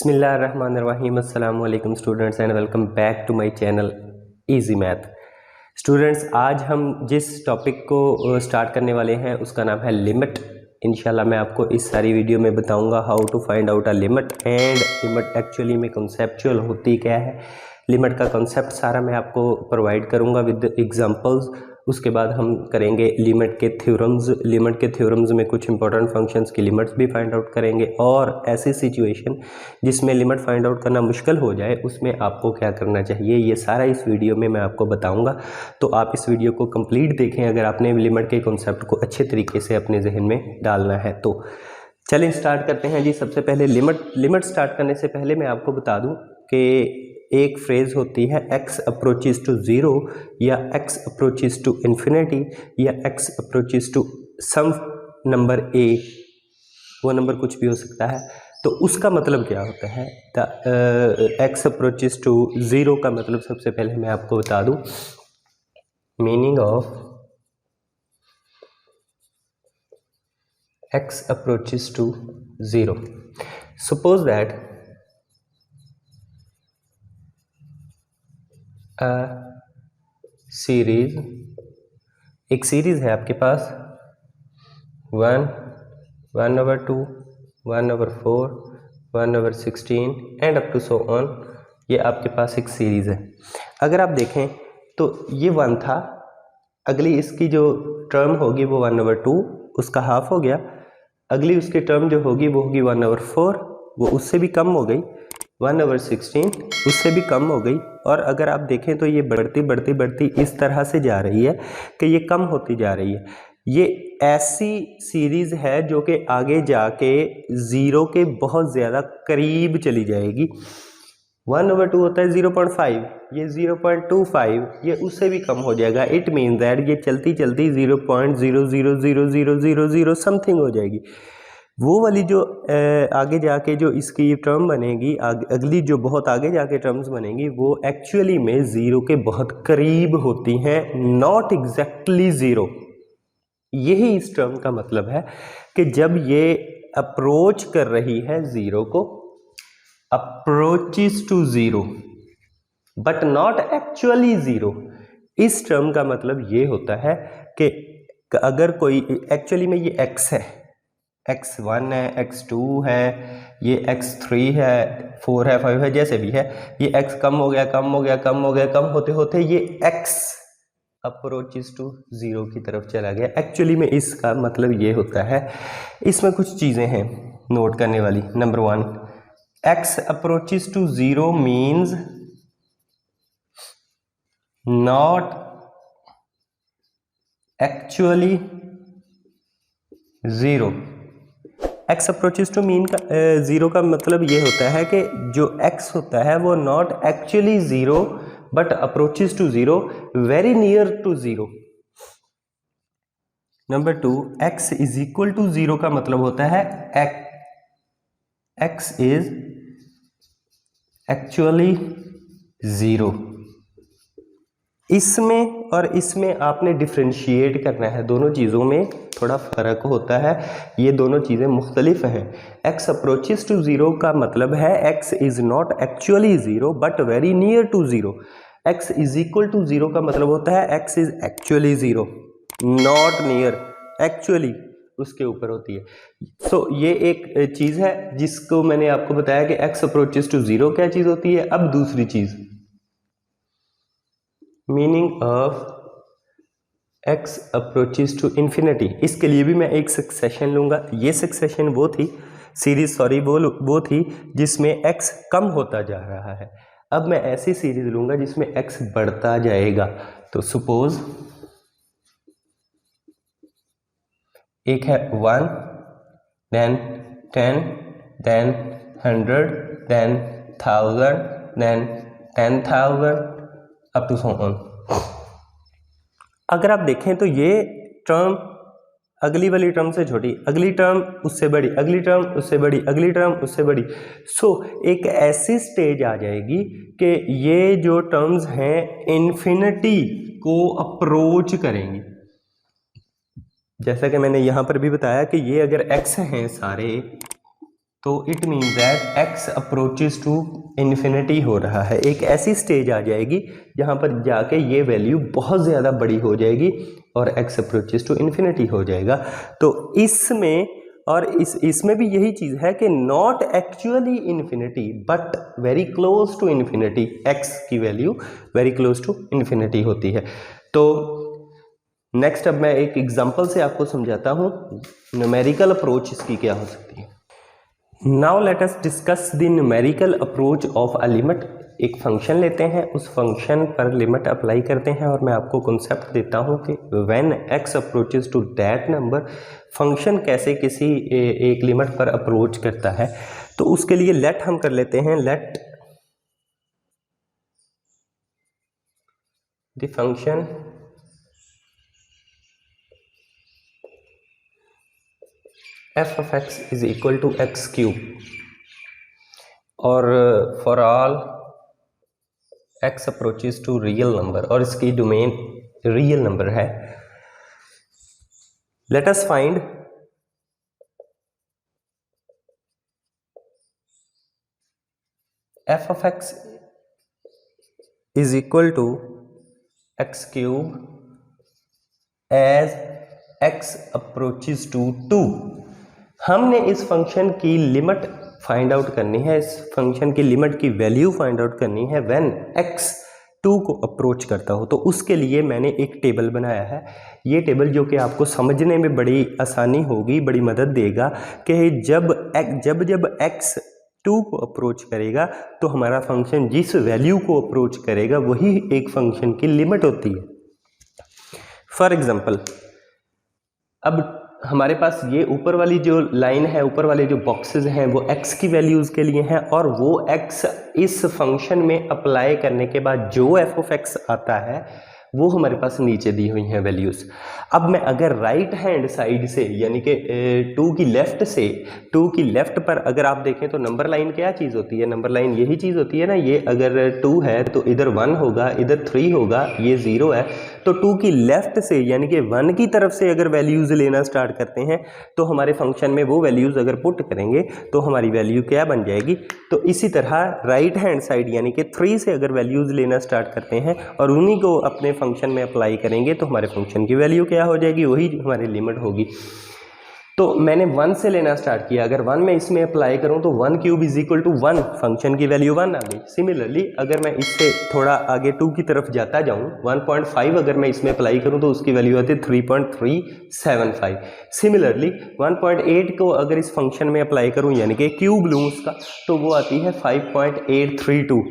बिस्मिल्लाहिर्रहमानिर्रहीम अस्सलाम वालेकुम students and welcome back to my channel easy math. Students, आज हम जिस टॉपिक को स्टार्ट करने वाले हैं उसका नाम है लिमिट। इंशाल्लाह मैं आपको इस सारी वीडियो में बताऊंगा how to find out a limit and limit actually में कॉन्सेप्चुअल होती क्या है। लिमिट का कॉन्सेप्ट सारा मैं आपको प्रोवाइड करूंगा विद एग्जांपल्स। उसके बाद हम करेंगे लिमिट के थ्योरम्स। लिमिट के थ्योरम्स में कुछ इंपॉर्टेंट फंक्शंस की लिमिट्स भी फाइंड आउट करेंगे और ऐसी सिचुएशन जिसमें लिमिट फाइंड आउट करना मुश्किल हो जाए उसमें आपको क्या करना चाहिए, ये सारा इस वीडियो में मैं आपको बताऊंगा। तो आप इस वीडियो को कंप्लीट देखें अगर आपने लिमिट के कॉन्सेप्ट को अच्छे तरीके से अपने जहन में डालना है तो। चलिए स्टार्ट करते हैं जी। सबसे पहले लिमिट स्टार्ट करने से पहले मैं आपको बता दूं कि एक फ्रेज होती है x अप्रोचेस टू ज़ीरो या x अप्रोचेस टू इन्फिनिटी या x approaches to some number a, वो नंबर कुछ भी हो सकता है। तो उसका मतलब क्या होता है? x अप्रोचेस टू ज़ीरो का मतलब सबसे पहले मैं आपको बता दूं meaning of x approaches to zero. Suppose that series, एक सीरीज है आपके पास 1, 1/2, 1/4, 1/16 and up to so on. ये आपके पास एक सीरीज है। अगर आप देखें तो ये 1 था, अगली इसकी जो टर्म होगी वो 1/2, उसका हाफ हो गया। अगली उसकी टर्म जो होगी वो होगी 1/4, वो उससे भी कम हो गई। 1/16 उससे भी कम हो गई। और अगर आप देखें तो ये बढ़ती बढ़ती बढ़ती इस तरह से जा रही है कि ये कम होती जा रही है। ये ऐसी सीरीज है जो कि आगे जाके ज़ीरो के बहुत ज़्यादा करीब चली जाएगी। 1/2 होता है 0.5, ये 0.25, ये उससे भी कम हो जाएगा। इट मीन दैट ये चलती चलती 0.000000 समथिंग हो जाएगी। वो वाली जो आगे जाके जो इसकी टर्म बनेगी, अगली जो बहुत आगे जाके टर्म्स बनेंगी वो एक्चुअली में ज़ीरो के बहुत करीब होती हैं, नॉट एग्जैक्टली ज़ीरो। यही इस टर्म का मतलब है कि जब ये अप्रोच कर रही है ज़ीरो को, approaches to zero but not actually zero, इस टर्म का मतलब ये होता है कि अगर कोई एक्चुअली में ये x है, x1 है, x2 है, ये x3 है, 4 है, 5 है, जैसे भी है, ये x कम हो गया कम हो गया कम हो गया, कम होते होते ये x अप्रोचेस टू ज़ीरो की तरफ चला गया। एक्चुअली में इसका मतलब ये होता है। इसमें कुछ चीज़ें हैं नोट करने वाली। Number 1, x approaches to zero means not actually zero. x approaches to mean का ज़ीरो का मतलब ये होता है कि जो x होता है वो not actually zero but approaches to zero, very near to zero. Number 2, x is equal to zero का मतलब होता है x इज एक्चुअली ज़ीरो। इसमें और इसमें आपने डिफ्रेंशिएट करना है, दोनों चीज़ों में थोड़ा फ़र्क होता है, ये दोनों चीज़ें मुख्तलिफ हैं। x अप्रोचेस टू ज़ीरो का मतलब है x is not actually zero but very near to zero. x is equal to zero का मतलब होता है x is actually zero, not near, actually उसके ऊपर होती है। सो ये एक चीज़ है जिसको मैंने आपको बताया कि x अप्रोचेस टू ज़ीरो क्या चीज़ होती है। अब दूसरी चीज़, meaning of x approaches to infinity. इसके लिए भी मैं एक सक्सेशन लूँगा। ये सक्सेशन वो थी सीरीज, सॉरी वो थी जिसमें x कम होता जा रहा है। अब मैं ऐसी सीरीज लूँगा जिसमें x बढ़ता जाएगा। तो सपोज एक है 1, then 10, then 100, then 1000, then 10,000 up to so on. अगर आप देखें तो ये टर्म अगली वाली टर्म से छोटी, अगली टर्म उससे बड़ी, अगली टर्म उससे बड़ी, अगली टर्म उससे बड़ी। सो एक ऐसी स्टेज आ जाएगी कि ये जो टर्म्स हैं इन्फिनिटी को अप्रोच करेंगी। जैसा कि मैंने यहाँ पर भी बताया कि ये अगर x हैं सारे, तो it mean that x approaches to infinity हो रहा है। एक ऐसी स्टेज आ जाएगी जहाँ पर जाके ये वैल्यू बहुत ज़्यादा बड़ी हो जाएगी और x अप्रोचेस टू इन्फिनिटी हो जाएगा। तो इसमें और इसमें भी यही चीज़ है कि not actually infinity but very close to infinity, x की value very close to infinity होती है। तो नेक्स्ट अब मैं एक एग्जांपल से आपको समझाता हूँ न्यूमेरिकल अप्रोच इसकी क्या हो सकती है। Now let us discuss the numerical approach of a limit. एक फंक्शन लेते हैं, उस फंक्शन पर लिमिट अप्लाई करते हैं और मैं आपको कॉन्सेप्ट देता हूं कि when x approaches to that number, function कैसे किसी एक लिमिट पर अप्रोच करता है। तो उसके लिए लेट हम कर लेते हैं, let the function f of x is equal to x cube और for all x approaches to real number, और इसकी डोमेन रियल नंबर है। Let us find f of x is equal to x cube as x approaches to 2। हमने इस function की limit find out करनी है, इस फंक्शन की लिमिट की वैल्यू फाइंड आउट करनी है व्हेन x 2 को अप्रोच करता हो। तो उसके लिए मैंने एक टेबल बनाया है। ये टेबल जो कि आपको समझने में बड़ी आसानी होगी, बड़ी मदद देगा कि जब x 2 को अप्रोच करेगा तो हमारा फंक्शन जिस वैल्यू को अप्रोच करेगा वही एक फंक्शन की लिमिट होती है। फॉर एग्जाम्पल, अब हमारे पास ये ऊपर वाली जो लाइन है, ऊपर वाले जो बॉक्सेस हैं वो x की वैल्यूज़ के लिए हैं, और वो x इस फंक्शन में अप्लाई करने के बाद जो f ऑफ x आता है वो हमारे पास नीचे दी हुई हैं वैल्यूज़। अब मैं अगर राइट हैंड साइड से यानी कि 2 की लेफ़्ट से 2 की लेफ़्ट पर अगर आप देखें तो नंबर लाइन क्या चीज़ होती है, नंबर लाइन यही चीज़ होती है ना। ये अगर 2 है तो इधर 1 होगा, इधर 3 होगा, ये 0 है। तो 2 की लेफ़्ट से यानी कि 1 की तरफ से अगर वैल्यूज़ लेना स्टार्ट करते हैं तो हमारे फंक्शन में वो वैल्यूज़ अगर पुट करेंगे तो हमारी वैल्यू क्या बन जाएगी। तो इसी तरह राइट हैंड साइड यानी कि 3 से अगर वैल्यूज़ लेना स्टार्ट करते हैं और उन्हीं को अपने फंक्शन में अप्लाई करेंगे तो हमारे फंक्शन की वैल्यू क्या हो जाएगी, वही हमारी लिमिट होगी। तो मैंने 1 से लेना स्टार्ट किया, अगर 1 में इसमें अप्लाई करूं तो 1 cube is equal to 1, function की वैल्यू 1 आ गई। सिमिलरली अगर मैं इससे थोड़ा आगे 2 की तरफ जाता जाऊं, 1.5 अगर मैं इसमें अप्लाई करूं तो उसकी वैल्यू आती है 3.375। सिमिलरली 1.8 को अगर इस फंक्शन में अप्लाई करूं यानी कि क्यूब लूं उसका, तो वो आती है 5.832।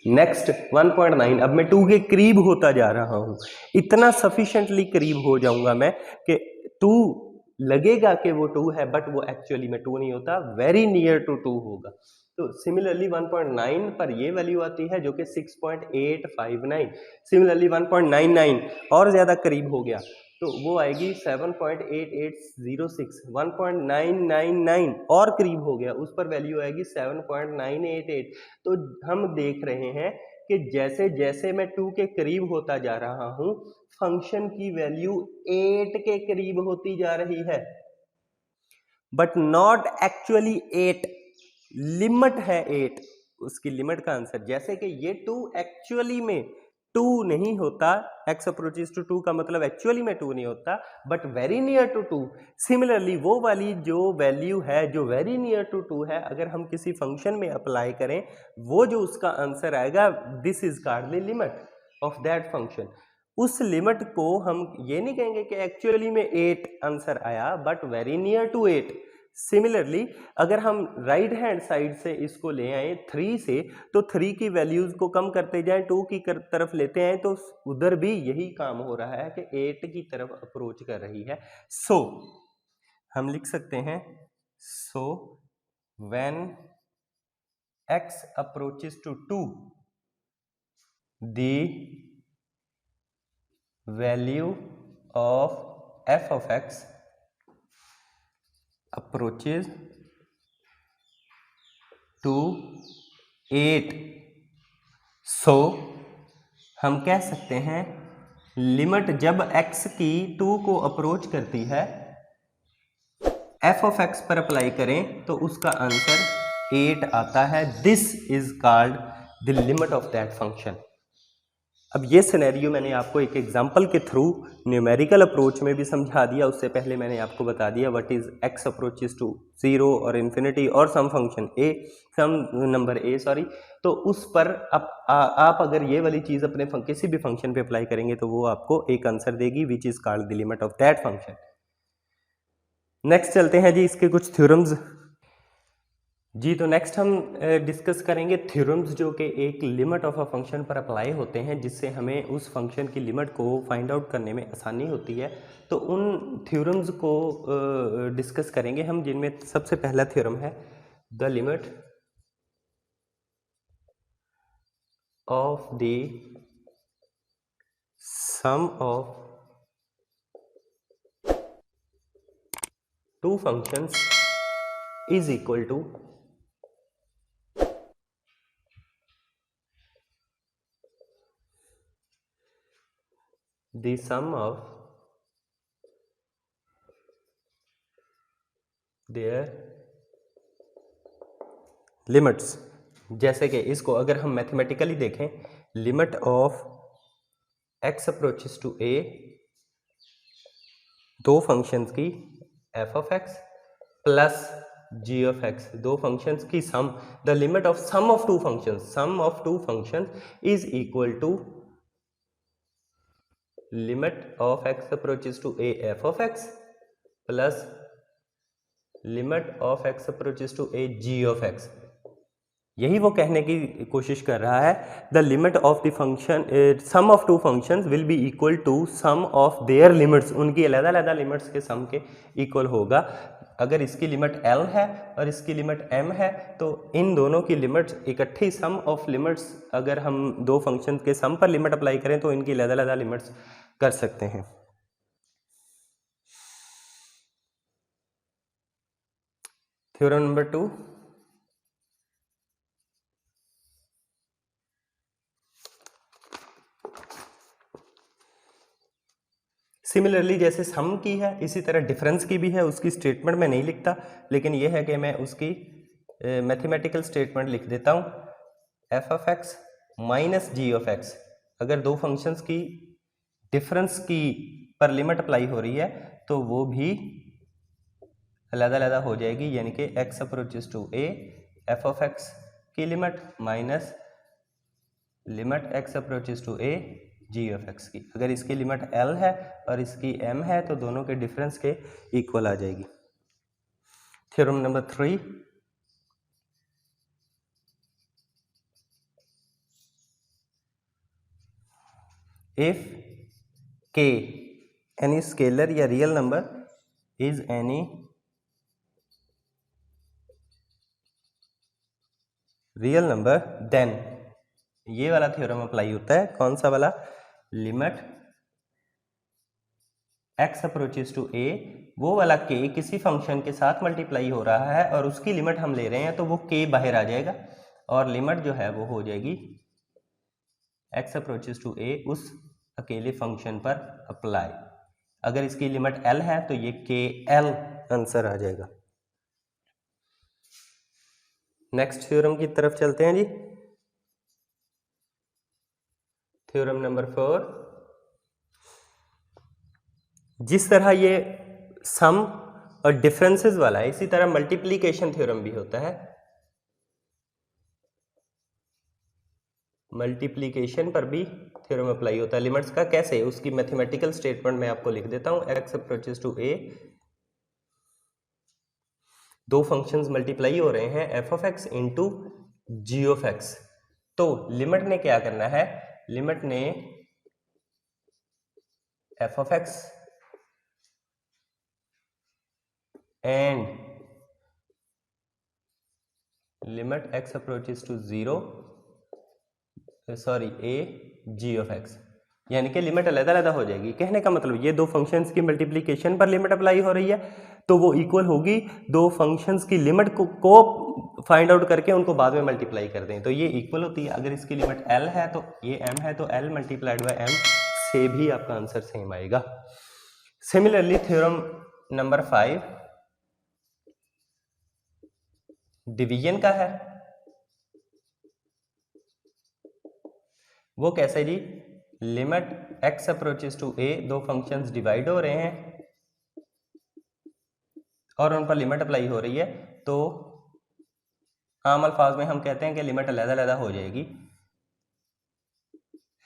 नेक्स्ट 1.9, अब मैं 2 के करीब होता जा रहा हूं, इतना सफिशिएंटली करीब हो जाऊंगा मैं कि 2 लगेगा कि वो 2 है बट वो एक्चुअली में 2 नहीं होता, वेरी नियर टू 2 होगा। तो सिमिलरली 1.9 पर ये वैल्यू आती है जो कि 6.859। सिमिलरली 1.99 और ज़्यादा करीब हो गया तो वो आएगी 7.8806। 1.999 और करीब हो गया, उस पर वैल्यू आएगी 7.988। तो हम देख रहे हैं कि जैसे जैसे मैं 2 के करीब होता जा रहा हूं फंक्शन की वैल्यू 8 के करीब होती जा रही है, बट नॉट एक्चुअली 8। लिमिट है 8, उसकी लिमिट का आंसर। जैसे कि ये 2 एक्चुअली में 2 नहीं होता, x अप्रोचेस टू 2 का मतलब एक्चुअली में 2 नहीं होता but very near to 2। Similarly वो वाली जो वैल्यू है जो वेरी नियर टू 2 है, अगर हम किसी फंक्शन में अप्लाई करें वो जो उसका आंसर आएगा, this is called the limit of that function. उस लिमिट को हम ये नहीं कहेंगे कि एक्चुअली में 8 आंसर आया but very near to 8। Similarly अगर हम राइट हैंड साइड से इसको ले आए 3 से, तो 3 की वैल्यूज को कम करते जाएं, 2 की तरफ लेते हैं तो उधर भी यही काम हो रहा है कि 8 की तरफ अप्रोच कर रही है। सो हम लिख सकते हैं, so when x approaches to 2 the value of f of x approaches to 8। So हम कह सकते हैं लिमिट जब x की 2 को अप्रोच करती है एफ ऑफ एक्स पर अप्लाई करें तो उसका आंसर 8 आता है। This is called the limit of that function. अब ये सिनेरियो मैंने आपको एक एग्जांपल के थ्रू न्यूमेरिकल अप्रोच में भी समझा दिया। उससे पहले मैंने आपको बता दिया what is x approaches to 0 और इन्फिनिटी और some function a, some number a sorry. तो उस पर आप अगर ये वाली चीज़ अपने किसी भी फंक्शन पे अप्लाई करेंगे तो वो आपको एक आंसर देगी which is called the limit of that function. Next चलते हैं जी इसके कुछ थ्योरम्स जी। तो नेक्स्ट हम डिस्कस करेंगे थ्योरम्स जो कि एक लिमिट ऑफ अ फंक्शन पर अप्लाई होते हैं, जिससे हमें उस फंक्शन की लिमिट को फाइंड आउट करने में आसानी होती है। तो उन थ्योरम्स को डिस्कस करेंगे हम, जिनमें सबसे पहला थ्योरम है the limit of the sum of two functions is equal to the sum of their limits। जैसे कि इसको अगर हम मैथमेटिकली देखें, limit of x approaches to a, दो फंक्शंस की f of x plus g of x, दो functions की sum, the limit of sum of two functions, sum of two functions is equal to limit of x approaches to a f of x plus limit of x approaches to a g of x। यही वो कहने की कोशिश कर रहा है, the limit of the function some of two functions will be equal to sum of their limits, उनकी अलग-अलग लिमिट्स के सम के इक्वल होगा। अगर इसकी लिमिट L है और इसकी लिमिट M है तो इन दोनों की लिमिट्स इकट्ठी सम ऑफ लिमिट्स, अगर हम दो फंक्शन के सम पर लिमिट अप्लाई करें तो इनकी अलग-अलग लिमिट्स कर सकते हैं। थ्योरम नंबर 2, सिमिलरली जैसे सम की है इसी तरह डिफरेंस की भी है। उसकी स्टेटमेंट मैं नहीं लिखता, लेकिन यह है कि मैं उसकी मैथमेटिकल स्टेटमेंट लिख देता हूँ। F of x minus g of x, अगर दो फंक्शंस की डिफरेंस की पर लिमिट अप्लाई हो रही है तो वो भी अलग-अलग हो जाएगी, यानी कि x approaches to a, f of x की limit minus limit x approaches to a g of x की। अगर इसकी लिमिट L है और इसकी M है तो दोनों के डिफरेंस के इक्वल आ जाएगी। Theorem number 3, if k any scalar या real number is any real number then, ये वाला थ्योरम अप्लाई होता है। कौन सा वाला? Limit x approaches to a, वो वाला k किसी फंक्शन के साथ मल्टीप्लाई हो रहा है और उसकी लिमिट हम ले रहे हैं तो वो k बाहर आ जाएगा और लिमिट जो है वो हो जाएगी x अप्रोचेस टू a उस अकेले फंक्शन पर अप्लाई। अगर इसकी लिमिट L है तो ये KL आंसर आ जाएगा। नेक्स्ट थ्योरम की तरफ चलते हैं जी। थ्योरम नंबर 4, जिस तरह ये सम और डिफरेंसेस वाला है इसी तरह मल्टीप्लिकेशन थ्योरम भी होता है। मल्टीप्लिकेशन पर भी थ्योरम अप्लाई होता है लिमिट्स का। कैसे? उसकी मैथमेटिकल स्टेटमेंट मैं आपको लिख देता हूं। x अप्रोचेस टू a, दो फंक्शंस मल्टीप्लाई हो रहे हैं f of x into g of x। तो लिमिट ने क्या करना है? लिमिट ने f of x and limit x approaches to 0 sorry a g of x, यानी कि लिमिट अलग-अलग हो जाएगी। कहने का मतलब ये दो फंक्शंस की मल्टीप्लिकेशन पर लिमिट अप्लाई हो रही है तो वो इक्वल होगी दो फंक्शंस की लिमिट को फाइंड आउट करके उनको बाद में मल्टीप्लाई कर दें तो ये इक्वल होती है। अगर इसकी लिमिट L है तो ये M है तो L मल्टीप्लाइड बाय M से भी आपका आंसर सेम आएगा। सिमिलरली थ्योरम नंबर 5, डिवीजन का है। वो कैसे जी? Limit x approaches to a, दो फंक्शंस डिवाइड हो रहे हैं और उन पर लिमिट अप्लाई हो रही है, तो आम अल्फाज में हम कहते हैं कि लिमिट अलग-अलग हो जाएगी।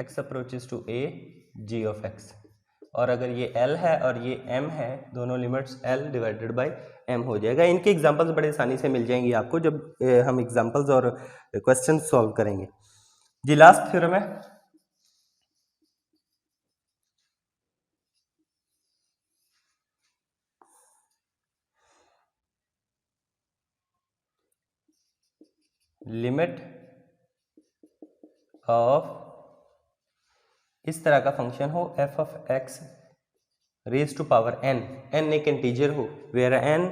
x approaches to a g of x, और अगर ये l है और ये m है, दोनों limits l divided by m हो जाएगा। इनके एग्जांपल्स बड़े आसानी से मिल जाएंगी आपको जब हम एग्जांपल्स और क्वेश्चन सॉल्व करेंगे। जी लास्ट थ्योरम है लिमिट ऑफ, इस तरह का फंक्शन हो f of x raise to power n, n एक इंटीजर हो, वेयर n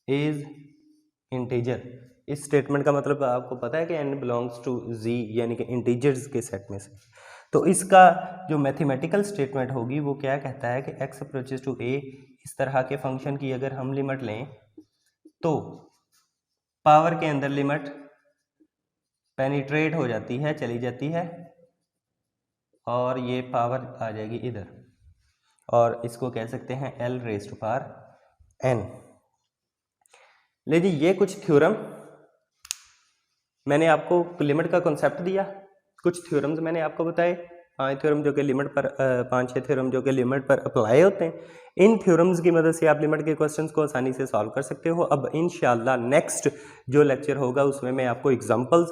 इज इंटीजर। इस स्टेटमेंट का मतलब आपको पता है कि n बिलोंग्स टू z, यानी कि इंटीजर्स के सेट में से। तो इसका जो मैथमेटिकल स्टेटमेंट होगी वो क्या कहता है कि x अप्रोचेस टू a, इस तरह के फंक्शन की अगर हम लिमिट लें तो पावर के अंदर लिमिट पेनिट्रेट हो जाती है, चली जाती है, और ये पावर आ जाएगी इधर, और इसको कह सकते हैं l raise to power n। ले जी ये कुछ थ्योरम मैंने आपको लिमिट का कॉन्सेप्ट दिया, कुछ थ्योरम्स मैंने आपको बताए, 5 थ्योरम जो कि लिमिट पर 5-6 थ्योरम जो कि लिमिट पर अप्लाई होते हैं। इन थ्योरम्स की मदद से आप लिमिट के क्वेश्चंस को आसानी से सॉल्व कर सकते हो। अब इंशाल्लाह नेक्स्ट जो लेक्चर होगा उसमें मैं आपको एग्जांपल्स,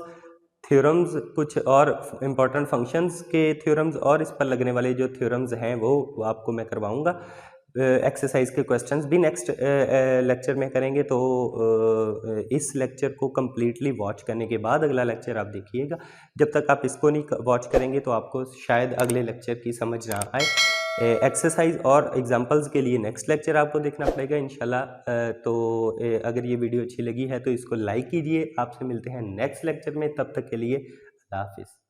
थ्योरम्स, कुछ और इम्पॉर्टेंट फंक्शंस के थ्योरम्स और इस पर लगने वाले जो थ्योरम्स हैं वो आपको मैं करवाऊंगा। एक्सरसाइज के क्वेश्चंस भी नेक्स्ट लेक्चर में करेंगे, तो इस लेक्चर को कम्प्लीटली वॉच करने के बाद अगला लेक्चर आप देखिएगा। जब तक आप इसको नहीं वॉच करेंगे तो आपको शायद अगले लेक्चर की समझ ना आए। एक्सरसाइज और एग्जांपल्स के लिए नेक्स्ट लेक्चर आपको देखना पड़ेगा इंशाल्लाह। तो अगर ये वीडियो अच्छी लगी है तो इसको लाइक कीजिए। आपसे मिलते हैं नेक्स्ट लेक्चर में, तब तक के लिए अल्लाह हाफिज़।